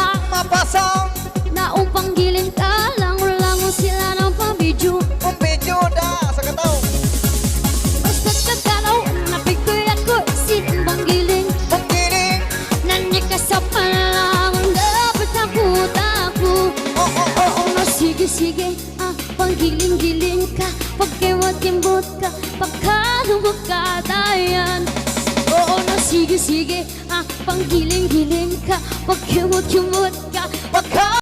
mapasa. Naong panggilin ka, langon-langon sila ng pambidyo. Ang video da sa kataw. Basta't kagalaw, napikoy ako, sinbang giling. Pagkiling. Nandiyan ka sa panalangon, dapat takot. Oo na sige, panggiling-giling ka, pagkimbot-kimbot ka, pagkalubog ka dayan. Oo na sige, panggiling-giling ka, pagkimbot-kimbot ka,